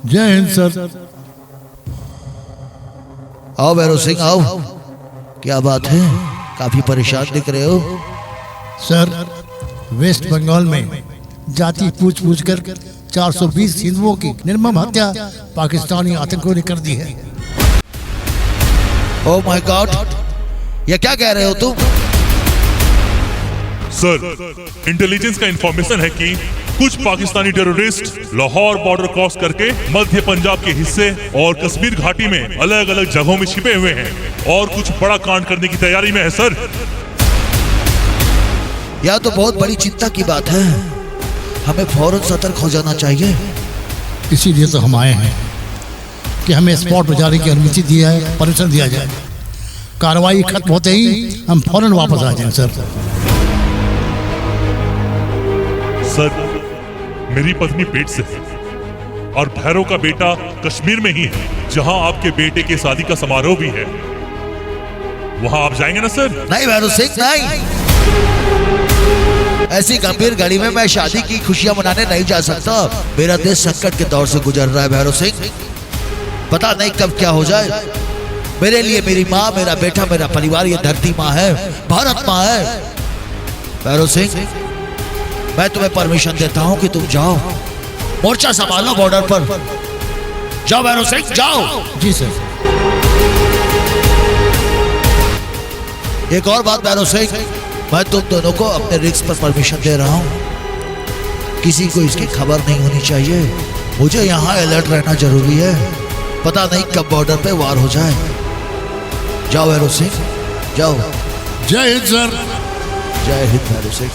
जय हिंद सर। आओ भैरव सिंह आओ। क्या बात है, काफी परेशान दिख रहे हो। सर, वेस्ट बंगाल में जाति पूछ पूछ कर 420 हिंदुओं की निर्मम हत्या पाकिस्तानी आतंकियों ने कर दी है। ओह माय गॉड, ये क्या कह रहे हो तुम? सर, इंटेलिजेंस का इंफॉर्मेशन है कि कुछ Pakistani terrorist Lahore border cross करके मध्य पंजाब के हिस्से और कश्मीर घाटी में अलग अलग जगहों में छिपे हुए हैं और कुछ बड़ा कांड करने की तैयारी में है सर। यह तो बहुत बड़ी चिंता की बात है, हमें फौरन सतर्क हो जाना चाहिए। इसीलिए तो हम आए हैं कि हमें स्पॉट पर जाने की अनुमति दिया है, परमिशन दिया जाए। कार्रवाई खत्म होते ही हम फौरन वापस आ जाएं सर। सर, मेरी पत्नी पेट से है और भैरव का बेटा कश्मीर में ही है, जहां आपके बेटे के शादी का समारोह भी है। वहां आप जाएंगे ना सर? नहीं भैरव सिंह, नहीं। ऐसी गंभीर घड़ी में मैं शादी की खुशियां मनाने नहीं जा सकता। मेरा देश संकट के दौर से गुजर रहा है भैरव सिंह, पता नहीं कब क्या हो जाए। मेरे लिए मेरी माँ, मेरा बेटा, मेरा परिवार, ये धरती माँ है, भारत माँ है। भैरव सिंह, मैं तुम्हें परमिशन देता हूँ कि तुम जाओ, मोर्चा संभालो बॉर्डर पर। जाओ भैरव सिंह, जाओ। जी सर। एक और बात भैरव सिंह, मैं तुम दोनों को अपने रिस्क पर परमिशन दे रहा हूँ। किसी को इसकी खबर नहीं होनी चाहिए। मुझे यहाँ अलर्ट रहना जरूरी है, पता नहीं कब बॉर्डर पे वार हो जाए। जाओ भैरव सिंह, जाओ। जय हिंद सर। जय हिंद भैरव सिंह।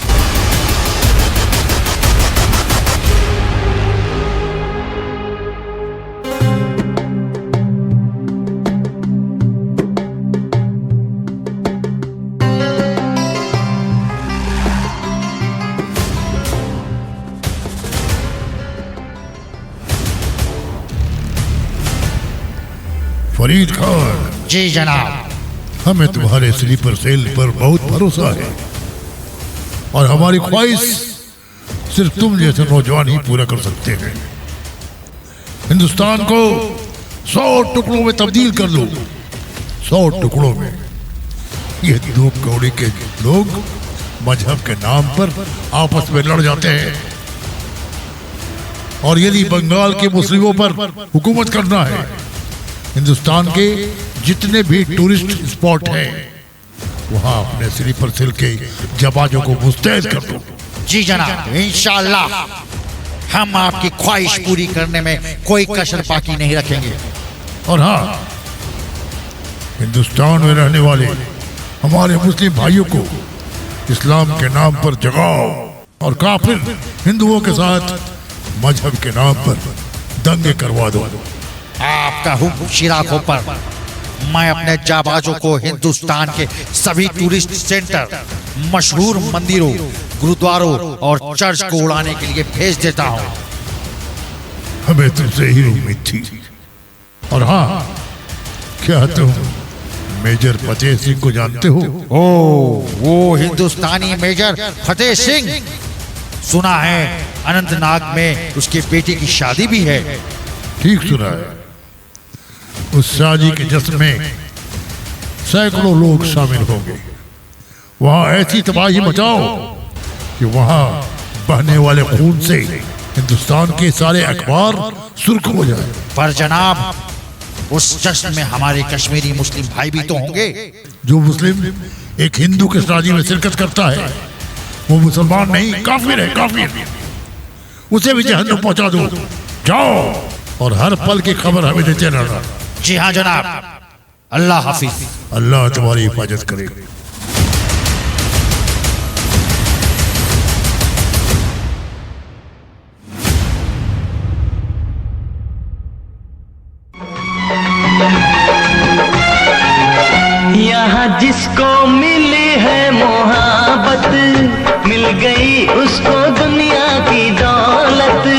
फरीद खान। जी जनाब। हमें तुम्हारे स्लीपर सेल पर बहुत भरोसा है और हमारी ख्वाहिश सिर्फ तुम जैसे नौजवान ही पूरा कर सकते हैं। हिंदुस्तान को 100 टुकड़ों में तब्दील कर लो। 100 टुकड़ों में। ये दो कौड़ी के लोग मजहब के नाम पर आपस में लड़ जाते हैं और यदि बंगाल के मुस्लिमों पर हुकूमत करना है, हिंदुस्तान के जितने भी टूरिस्ट स्पॉट हैं वहां अपने स्लीपर सेल के जवानों को मुस्तैद कर दो। जी जनाब, इंशाअल्लाह हम आपकी ख्वाहिश पूरी करने में कोई कसर बाकी नहीं रखेंगे। और हाँ, हिंदुस्तान में रहने वाले हमारे मुस्लिम भाइयों को इस्लाम के नाम पर जगाओ और काफिर हिंदुओं के साथ मजहब के नाम पर दंगे करवा दो। आपका हुक्म शिराकों पर। मैं अपने जाबाजों को हिंदुस्तान के सभी टूरिस्ट सेंटर, मशहूर मंदिरों, गुरुद्वारों और चर्च को उड़ाने के लिए भेज देता हूँ। हमें तुमसे ही उम्मीद थी। और हाँ, क्या तुम मेजर फतेह सिंह को जानते हो? वो हिंदुस्तानी मेजर फतेह सिंह। सुना है अनंतनाग में उसके बेटे की शादी भी है। ठीक सुना है। उस शादी के जश्न में सैकड़ों लोग शामिल होंगे। वहां ऐसी तबाही मचाओ कि वहां बहने वाले खून से हिंदुस्तान के सारे अखबार सुर्ख हो जाए। पर जनाब, उस जश्न में हमारे कश्मीरी मुस्लिम भाई भी तो होंगे। जो मुस्लिम एक हिंदू के शादी में शिरकत करता है वो मुसलमान नहीं, काफिर है, काफिर। उसे भी जहन्नुम पहुंचा दो। जाओ और हर पल की खबर हमें देते रहना। जी हाँ जनाब। अल्लाह हाफिज। अल्लाह तुम्हारी हिफाजत करे। यहाँ जिसको मिली है मोहब्बत, मिल गई उसको दुनिया की दौलत।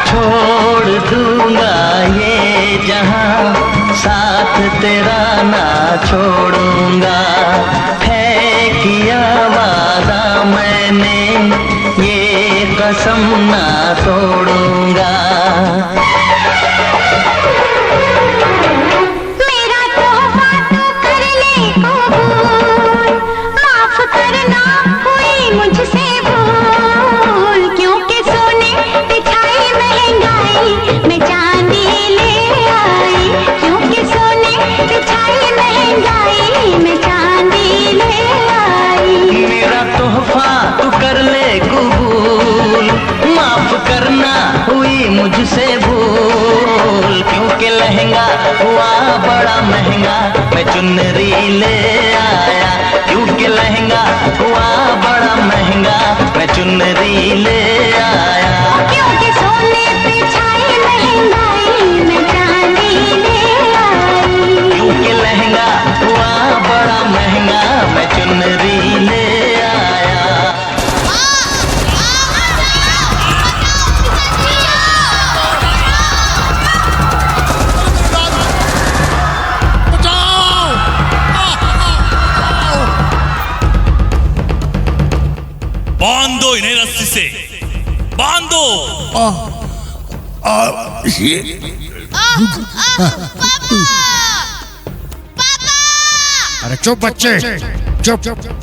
छोड़ दूंगा ये जहां सा तेरा ना छोड़ूंगा। है किया वादा मैंने, ये कसम ना तोड़ूंगा। मेरा तोहफा तो कर ले कबूल, माफ करना हुई मुझसे भूल, क्योंकि सोने पे छाई महंगाई मैं चांदी ले आई, क्योंकि सोने पे छाई महंगाई मैं चांदी ले आई। मेरा तोहफा तू कर ले कबूल, माफ करना हुई मुझसे भूल, क्योंकि लहंगा हुआ बड़ा महंगा मैं चुनरी ले आया, क्योंकि लहंगा हुआ बड़ा महंगा मैं चुनरी ले आया। क्योंकि सोने पे छाई महंगाई मैं चांदी ले आई, क्योंकि लहंगा हुआ बड़ा महंगा मैं चुनरी ले आया। बांध दो इन्हें रस्सी से, बांध दो। अरे चुप बच्चे, चुप,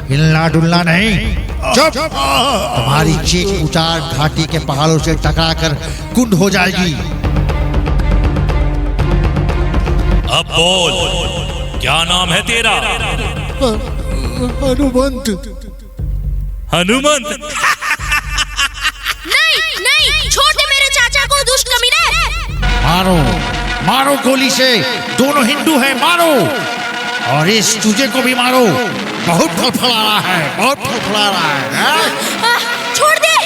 हिलना डुलना नहीं, चुप। तुम्हारी चीख उचार घाटी के पहाड़ों से टकराकर कुंड हो जाएगी। अब बोल, क्या नाम है तेरा? हनुमंत। हनुमंत? नहीं, छोड़ दे मेरे चाचा को, दुष्ट कमीने। मारो, मारो गोली से, दोनों हिंदू हैं, मारो। और इस चूजे को भी मारो, बहुत फड़फड़ा रहा है, बहुत फड़फड़ा रहा है। छोड़ दे।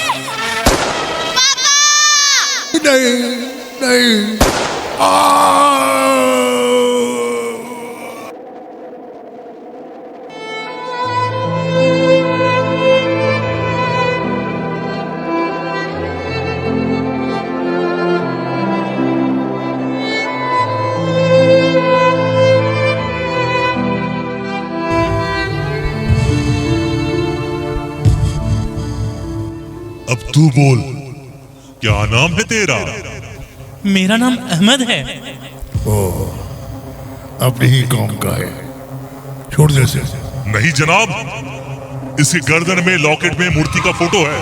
नहीं। अब तू बोल, क्या नाम है तेरा? मेरा नाम अहमद है। अपनी ही कौम का है, छोड़ दे इसे। नहीं जनाब, इसकी गर्दन में लॉकेट में मूर्ति का फोटो है।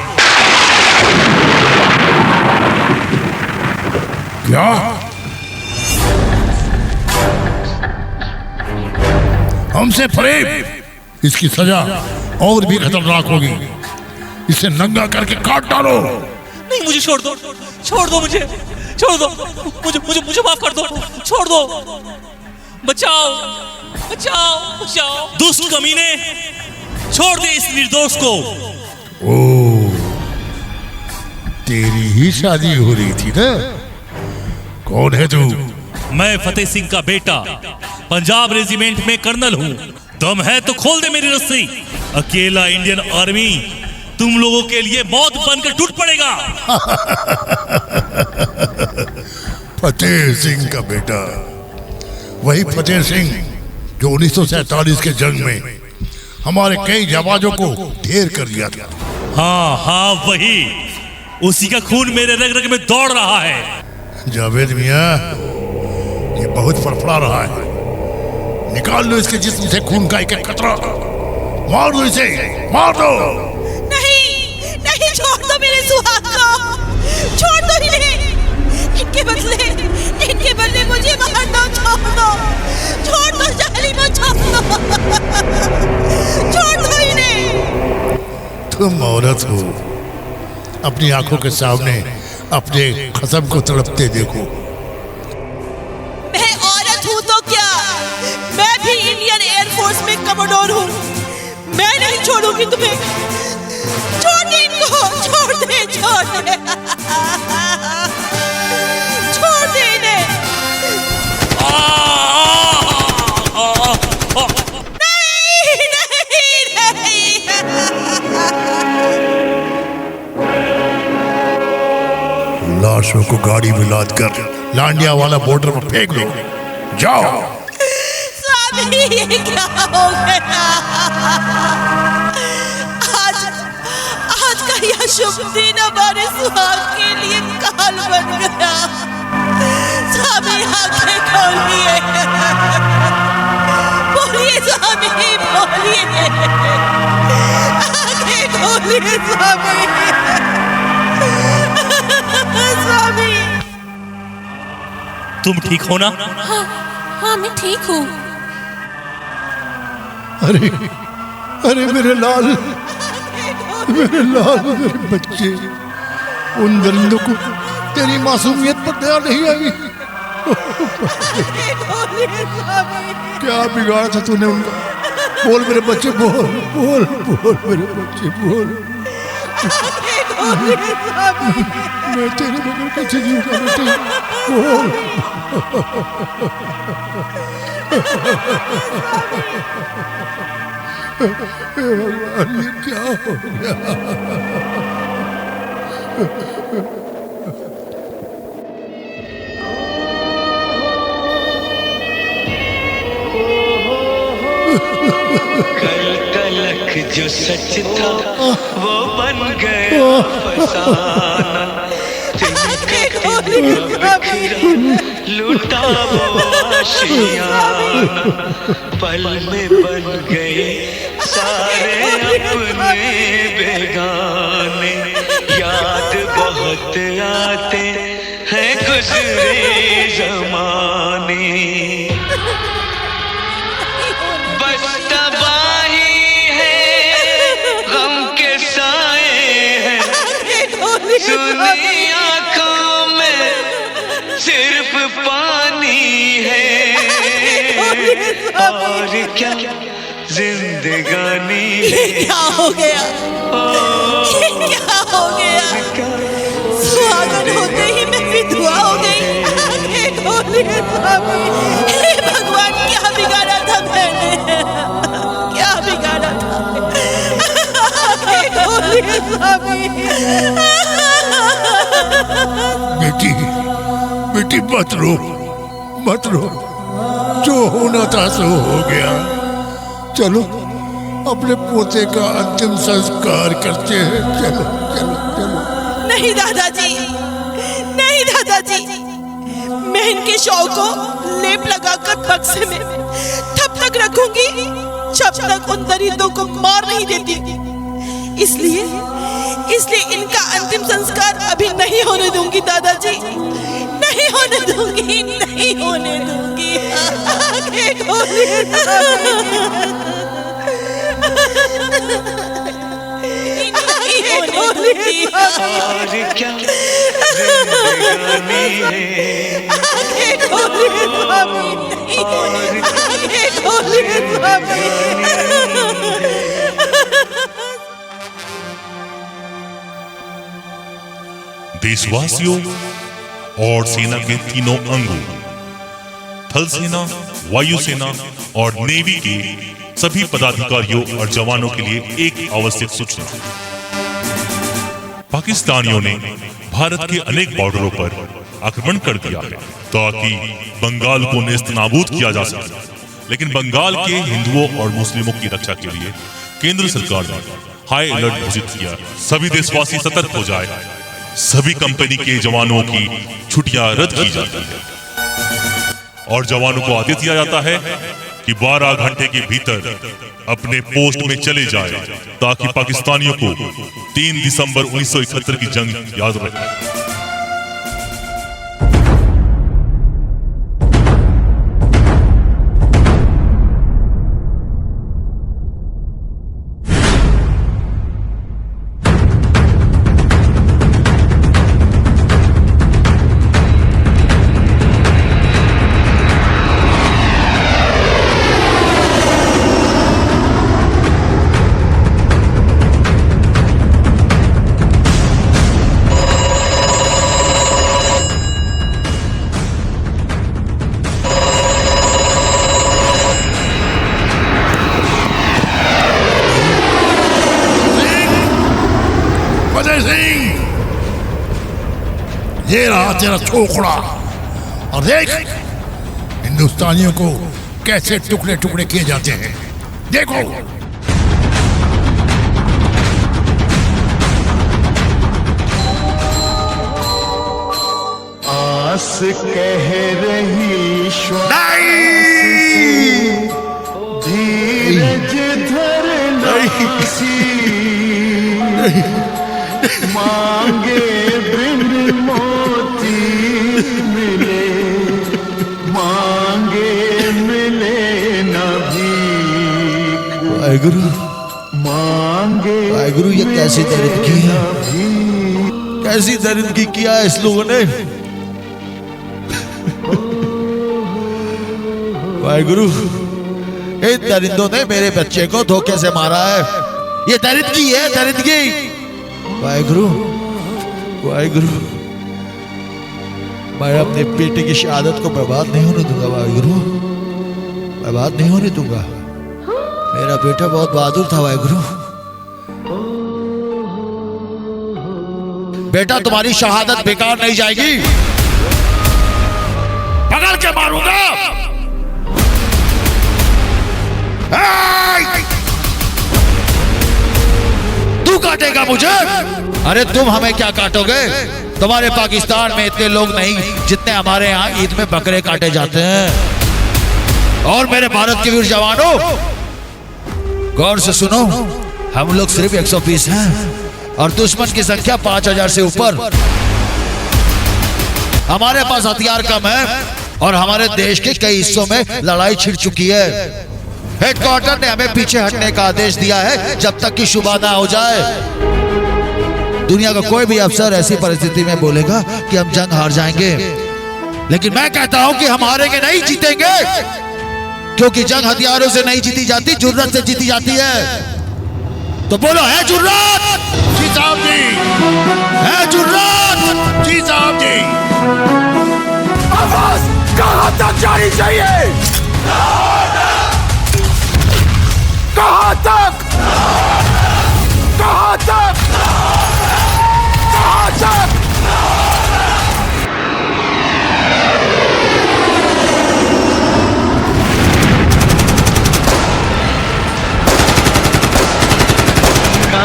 क्या? हमसे फरेब? इसकी सजा और भी खतरनाक होगी। इसे नंगा करके काट डालो। नहीं, मुझे छोड़ दो, छोड़ दो, मुझे छोड़ दो, मुझे माफ कर दो, छोड़ दो, बचाओ, बचाओ, बचाओ। दुष्ट कमीने, छोड़ दे इस निर्दोष को। ओ, तेरी ही शादी हो रही थी ना? कौन है तू? मैं फतेह सिंह का बेटा, पंजाब रेजिमेंट में कर्नल हूँ। दम है तो खोल दे मेरी रस्सी। अकेला इंडियन आर्मी तुम लोगों के लिए मौत बनकर टूट पड़ेगा। फतेह सिंह का बेटा, वही फतेह सिंह जो 1947 के जंग में हमारे कई जाबाजों को ढेर कर दिया था। हाँ, वही। उसी का खून मेरे रग रग में दौड़ रहा है। जावेद मियां, ये बहुत फड़फड़ा रहा है। निकाल लो इसके जिस्म से खून का एक एक कतरा। मार दो इसे, मार दो। नहीं, छोड़ दो मेरे सुहाग को, छोड़ दो इन्हें। इनके बदले मुझे मार दो, छोड़ दो जालिमों, छोड़ दो इन्हें। तुम औरत हो, अपनी आंखों के सामने अपने कसम को तड़पते देखो। मैं औरत हूँ तो क्या, मैं भी इंडियन एयरफोर्स में कमांडर हूँ। मैं नहीं छोड़ूंगी तुम्हें, छोड़ दे इनको, छोड़ दे, छोड़ दे, छोड़ दे इन्हें। नहीं। लाशों को गाड़ी में लाद कर लांडिया वाला बॉर्डर पर फेंक दो। जाओ। स्वामी ये क्या हो गया? आज का यह शुभ दिन हमारे सुहाग के लिए काल बन गया। स्वामी आंखें खोलिए, बोलिए स्वामी, बोलिए, आंखें खोलिए स्वामी। स्वामी तुम ठीक हो ना? हाँ मैं ठीक हूँ। अरे अरे मेरे लाल, मेरे लाल, मेरे बच्चे, उन दरिंदों को तेरी मासूमियत पर दया नहीं आई। क्या बिगाड़ा था तूने उनका? बोल मेरे बच्चे, बोल बोल बोल मेरे बच्चे, बोल। मैं तेरे बगैर कैसे जीऊंगा बेटे? बोल। भगवान ये क्या हो गया? कल तलक जो सच था वो बन गया फसाना। लूटा वो आशियाना, पल में बन गए सारे अपने बेगाने। याद बहुत आते हैं गुजरे जमाने, बस तबाही है गम के साए हैं। सुनी आंखों में सिर्फ पानी है, और क्या जिंदगानी है। क्या हो गया? ये क्या हो गया? सुहागन होते ही मैं विधवा हो गई। आंखें खोलिए स्वामी। हे भगवान क्या बिगाड़ा था मैंने? क्या बिगाड़ा था? आंखें खोलिए स्वामी। बेटी, बेटी मत रो, मत रो। जो होना था सो हो गया। चलो अपने पोते का अंतिम संस्कार करते हैं। चलो चलो चलो। नहीं दादाजी, नहीं दादाजी, मैं इनके शव को लेप लगाकर बक्से में तब तक रखूंगी जब तक उन दरिंदों को मार नहीं देती। इसलिए इनका अंतिम संस्कार अभी नहीं होने दूंगी दादाजी, नहीं होने दूंगी, नहीं होने दूंगी। आंखें खोलिए नहीं होने दूंगी। और क्या जिंदगानी है। आंखें खोलिए स्वामी, आंखें खोलिए स्वामी। देशवासियों और सेना के तीनों अंगों, थल सेना, वायु सेना और नेवी के सभी पदाधिकारियों और जवानों के लिए एक आवश्यक सूचना। पाकिस्तानियों ने भारत के अनेक बॉर्डरों पर आक्रमण कर दिया है ताकि बंगाल को नेस्तनाबूद किया जा सके, लेकिन बंगाल के हिंदुओं और मुस्लिमों की रक्षा के लिए केंद्र सरकार ने हाई अलर्ट घोषित किया। सभी देशवासी सतर्क हो जाए। सभी कंपनी के जवानों की छुट्टियां रद्द की जाती है और जवानों को आदेश दिया जाता है कि 12 घंटे के भीतर अपने पोस्ट में चले जाए ताकि पाकिस्तानियों को 3 दिसंबर 1971 की जंग याद रहे। ये रहा तेरा छोकरा, और देख हिंदुस्तानियों को कैसे टुकड़े टुकड़े किए जाते हैं। देखो, आस कह रही श्वास धीरज धरना सी मांगे बिन मोती मिले मांगे मिले न भीख वाहेगुरु मांगे वाहेगुरु, ये कैसी दरिद्री है, कैसी दरिद्री किया है इस लोगों ने। वाहेगुरु, इन दरिंदों ने मेरे बच्चे को धोखे से मारा है। ये दरिद्री है, दरिद्री। वाहेगुरु वाहेगुरु, मैं अपने बेटे की शहादत को बर्बाद नहीं होने दूंगा। वाहेगुरु, बर्बाद नहीं होने दूंगा। मेरा बेटा बहुत बहादुर था। वाहेगुरु, बेटा तुम्हारी शहादत बेकार नहीं जाएगी, पकड़ के मारूंगा। तू काटेगा मुझे? अरे तुम हमें क्या काटोगे? तुम्हारे पाकिस्तान में इतने लोग नहीं जितने हमारे यहाँ ईद में बकरे काटे जाते हैं। और मेरे भारत के वीर जवानों, गौर से सुनो, हम लोग सिर्फ 120 हैं और दुश्मन की संख्या 5000 से ऊपर। हमारे पास हथियार कम है और हमारे देश के कई हिस्सों में लड़ाई छिड़ चुकी है। हेडक्वार्टर ने हमें पीछे हटने का आदेश दिया है जब तक कि शुबा ना हो जाए। दुनिया का कोई भी अफसर ऐसी परिस्थिति में बोलेगा कि हम जंग हार जाएंगे, लेकिन मैं कहता हूं कि हम हारेंगे नहीं, जीतेंगे। क्योंकि जंग हथियारों से नहीं जीती जाती, जुर्रत से जीती जाती है। तो बोलो, है जुर्रत? जी साहब जी। है जुर्रत? जी साहब जी। आवाज कहां तक जानी चाहिए? कहां तक? कहां तक? कहां तक?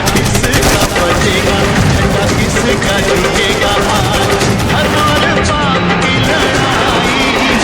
किसका बजेगा झंडा, किसका झुकेगा हाथ, हर बार बाप की लड़ाई है।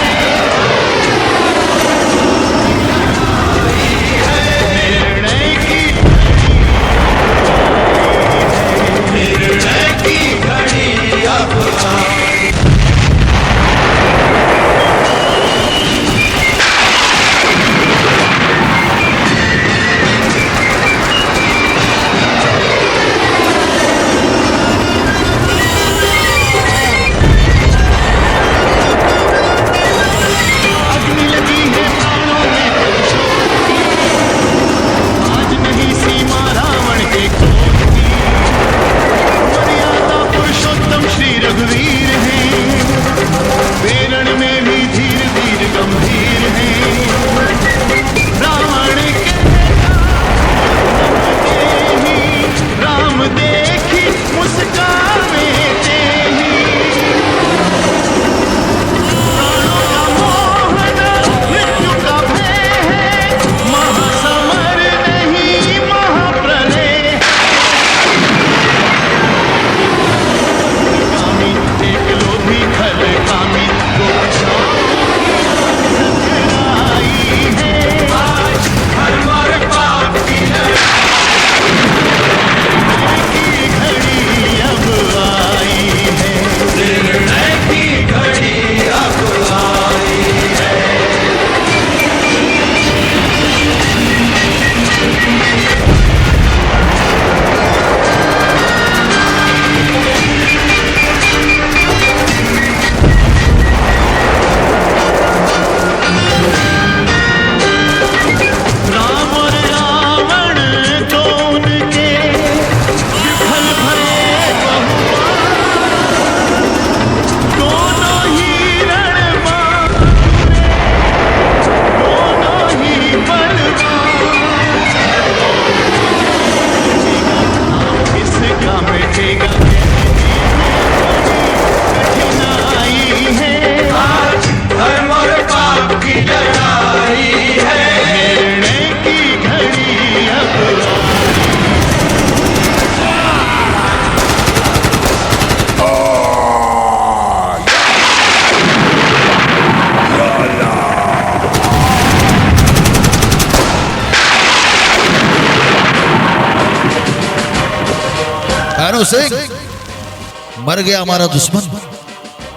भैरव सिंह, मर गया हमारा दुश्मन।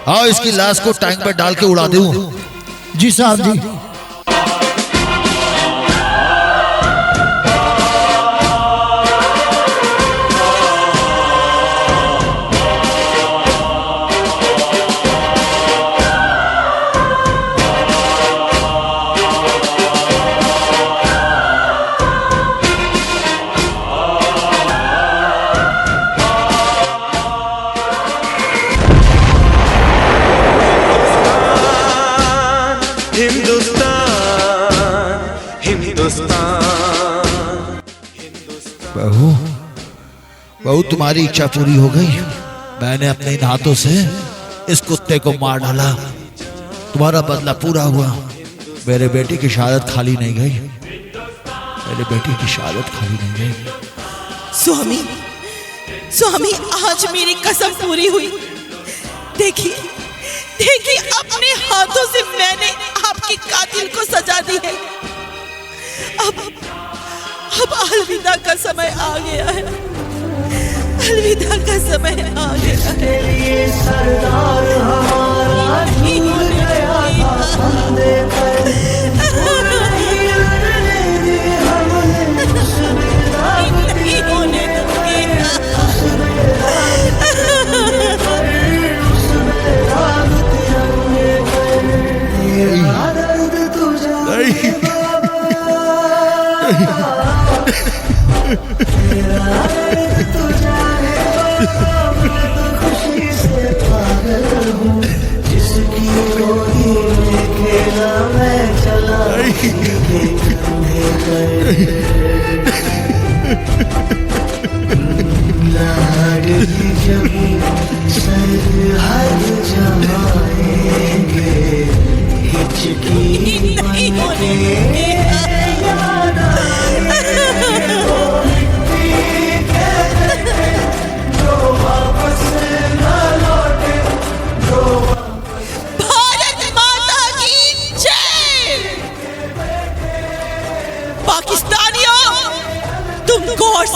आओ इसकी लाश को टैंक पे डाल के उड़ा दूं। जी साहब जी। बहू, बहू तुम्हारी इच्छा पूरी हो गई। मैंने अपने इन हाथों से इस कुत्ते को मार डाला। तुम्हारा बदला पूरा हुआ। मेरे बेटी की शहादत खाली नहीं गई। मेरे बेटी की शहादत खाली नहीं गई। स्वामी, स्वामी, आज मेरी कसम पूरी हुई। देखिए, देखिए, अपने हाथों से मैंने आपके कातिल को सजा दी है। अब अलविदा का समय आ गया है। अलविदा का समय आ गया है। सरदार हमारा भूल गया था, हमने नहीं होने दूंगी।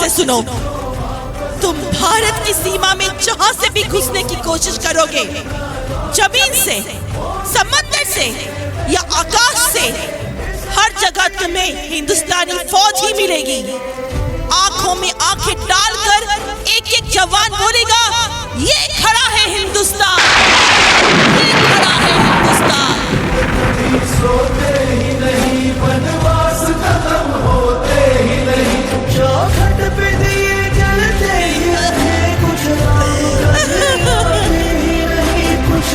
सुनो, तुम भारत की सीमा में जहां से भी घुसने की कोशिश करोगे, जमीन से, समंदर से या आकाश से, हर जगह तुम्हें हिंदुस्तानी फौज ही मिलेगी। आंखों में आंखें डालकर एक एक जवान बोलेगा, ये खड़ा है हिंदुस्तान, ये खड़ा है हिंदुस्तान। सोते ही नहीं, वनवास खत्म होते ही नहीं, चौखट पे दिए जलते ही नहीं, कुछ कुछ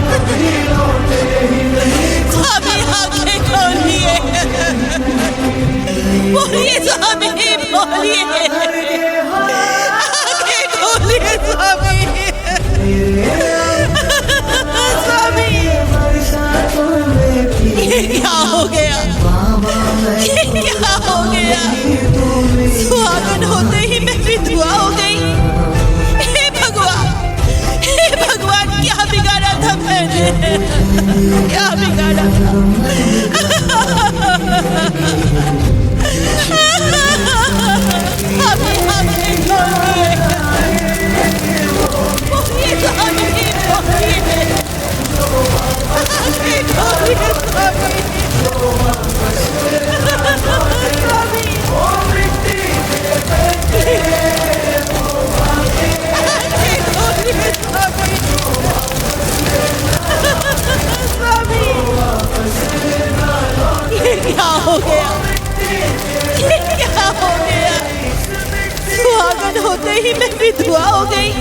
कभी लौटे ही नहीं। स्वामी आंखें खोलिए, बोलिए स्वामी, बोलिए, आंखें खोलिए स्वामी। स्वामी, ये क्या हो गया, ये क्या हो गया? सुहागन होते ही मैं विधवा हो गई। हे भगवान, क्या बिगाड़ा था मैंने, क्या बिगाड़ा था? क्या हो गया, क्या हो गया? सुहागन होते ही मैं विधवा हो गई।